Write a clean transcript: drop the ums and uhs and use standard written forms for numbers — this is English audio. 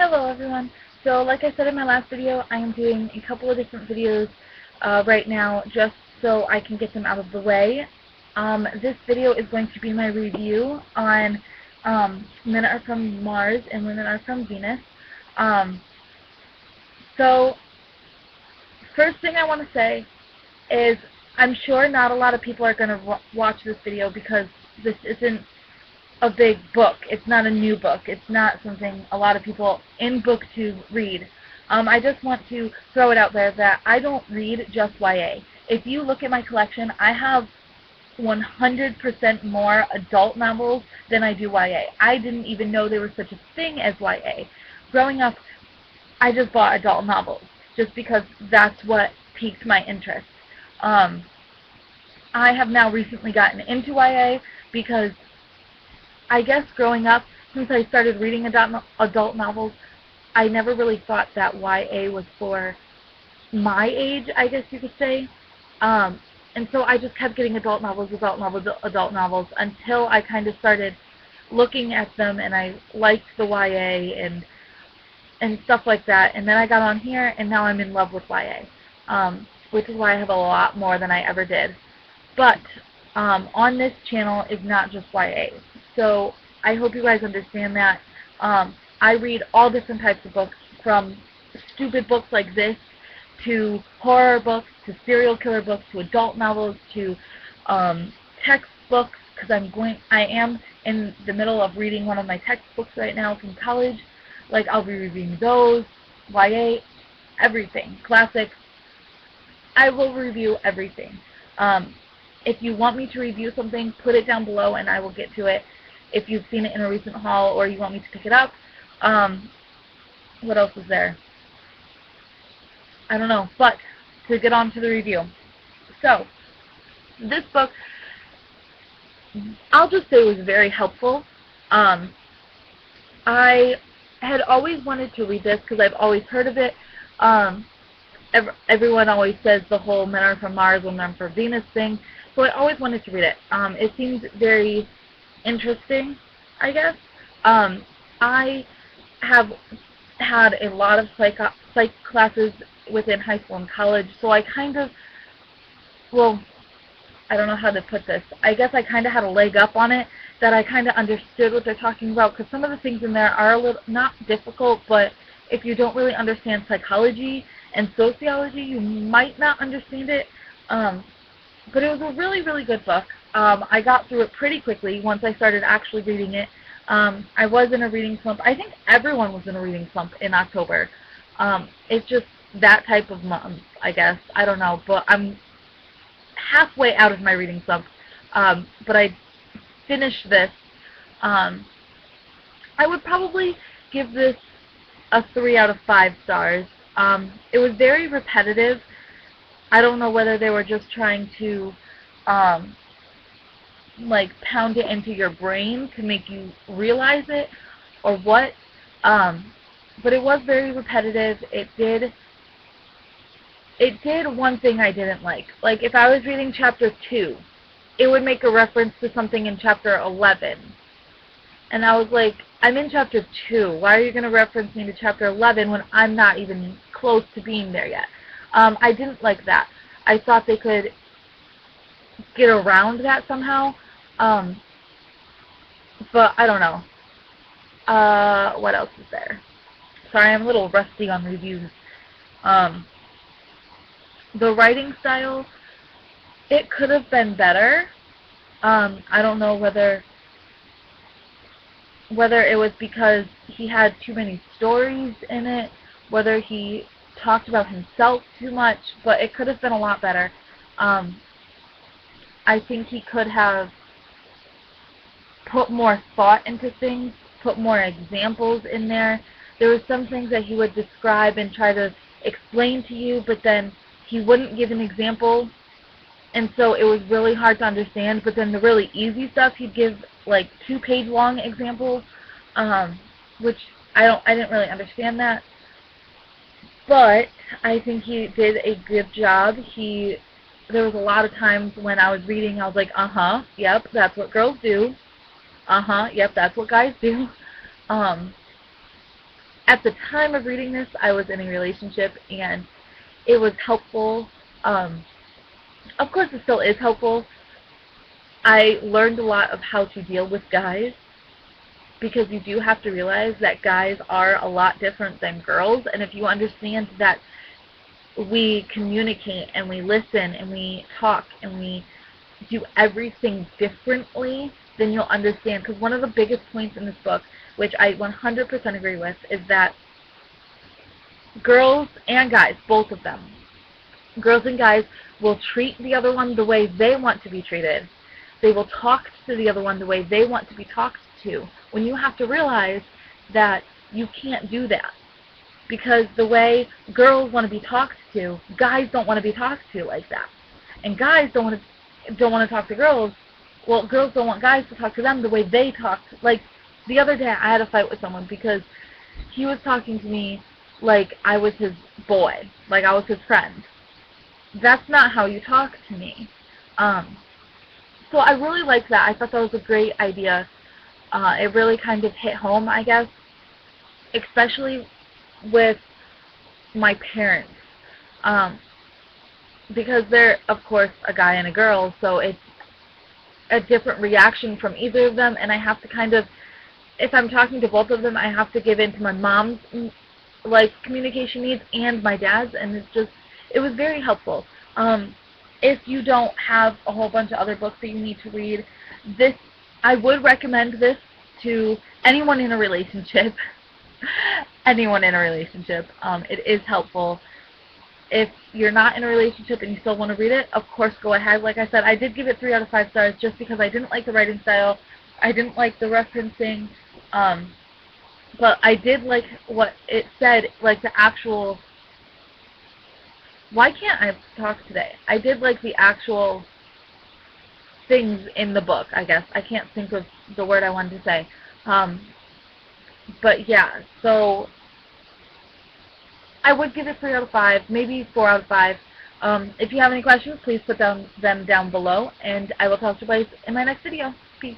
Hello everyone. So like I said in my last video, I am doing a couple of different videos right now just so I can get them out of the way. This video is going to be my review on Men Are From Mars and Women Are From Venus. So first thing I want to say is I'm sure not a lot of people are going to watch this video because this isn't a big book. It's not a new book. It's not something a lot of people in BookTube read. I just want to throw it out there that I don't read just YA. If you look at my collection, I have 100% more adult novels than I do YA. I didn't even know there was such a thing as YA. Growing up, I just bought adult novels just because that's what piqued my interest. I have now recently gotten into YA because I guess growing up, since I started reading adult novels, I never really thought that YA was for my age, I guess you could say. And so I just kept getting adult novels until I kind of started looking at them and I liked the YA and stuff like that. And then I got on here and now I'm in love with YA, which is why I have a lot more than I ever did. But on this channel is not just YA. So I hope you guys understand that. I read all different types of books, from stupid books like this to horror books to serial killer books to adult novels to textbooks, because I am in the middle of reading one of my textbooks right now from college. Like, I'll be reviewing those, YA, everything, classics. I will review everything. If you want me to review something, put it down below and I will get to it. If you've seen it in a recent haul or you want me to pick it up. What else is there? I don't know. But to get on to the review. So, this book, I'll just say it was very helpful. I had always wanted to read this because I've always heard of it. Everyone always says the whole Men Are From Mars, Women Are From Venus thing. So I always wanted to read it. It seems very interesting, I guess. I have had a lot of psych classes within high school and college, so I kind of, well, I don't know how to put this. I guess I kind of had a leg up on it, that I kind of understood what they're talking about, because some of the things in there are a little, not difficult, but if you don't really understand psychology and sociology, you might not understand it. But it was a really, really good book. I got through it pretty quickly once I started actually reading it. I was in a reading slump. I think everyone was in a reading slump in October. It's just that type of month, I guess. I don't know, but I'm halfway out of my reading slump. But I finished this. I would probably give this a 3 out of 5 stars. It was very repetitive. I don't know whether they were just trying to like pound it into your brain to make you realize it or what, but it was very repetitive. It did one thing I didn't like. Like, if I was reading chapter 2, it would make a reference to something in chapter 11, and I was like, I'm in chapter 2, why are you going to reference me to chapter 11 when I'm not even close to being there yet? I didn't like that. I thought they could get around that somehow, but I don't know. What else is there? Sorry, I'm a little rusty on reviews. The writing style, it could have been better. I don't know whether it was because he had too many stories in it, whether he talked about himself too much, but it could have been a lot better. I think he could have put more thought into things, put more examples in there. There were some things that he would describe and try to explain to you, but then he wouldn't give an example, and so it was really hard to understand. But then the really easy stuff, he'd give like 2-page long examples, which I didn't really understand that. But I think he did a good job. There was a lot of times when I was reading, I was like, yep, that's what girls do. Yep, that's what guys do. at the time of reading this, I was in a relationship, and it was helpful. Of course, it still is helpful. I learned a lot of how to deal with guys, because you do have to realize that guys are a lot different than girls, and if you understand that we communicate and we listen and we talk and we do everything differently, then you'll understand. Because one of the biggest points in this book, which I 100% agree with, is that girls and guys, both of them, girls and guys will treat the other one the way they want to be treated. They will talk to the other one the way they want to be talked to, when you have to realize that you can't do that. Because the way girls want to be talked to, guys don't want to be talked to like that. And guys don't want to talk to girls. Well, girls don't want guys to talk to them the way they talk. Like, the other day I had a fight with someone because he was talking to me like I was his boy, like I was his friend. That's not how you talk to me. So I really liked that. I thought that was a great idea. It really kind of hit home, I guess, especially with my parents, because they're, of course, a guy and a girl, so it's a different reaction from either of them, and I have to kind of, if I'm talking to both of them, I have to give in to my mom's, like, communication needs and my dad's, and it was very helpful. If you don't have a whole bunch of other books that you need to read, I would recommend this to anyone in a relationship. Anyone in a relationship. It is helpful. If you're not in a relationship and you still want to read it, of course, go ahead. Like I said, I did give it 3 out of 5 stars just because I didn't like the writing style. I didn't like the referencing. But I did like what it said, like the actual... Why can't I talk today? I did like the actual things in the book, I guess. I can't think of the word I wanted to say. But yeah, so I would give it 3 out of 5, maybe 4 out of 5. If you have any questions, please put them down below, and I will talk to you guys in my next video. Peace.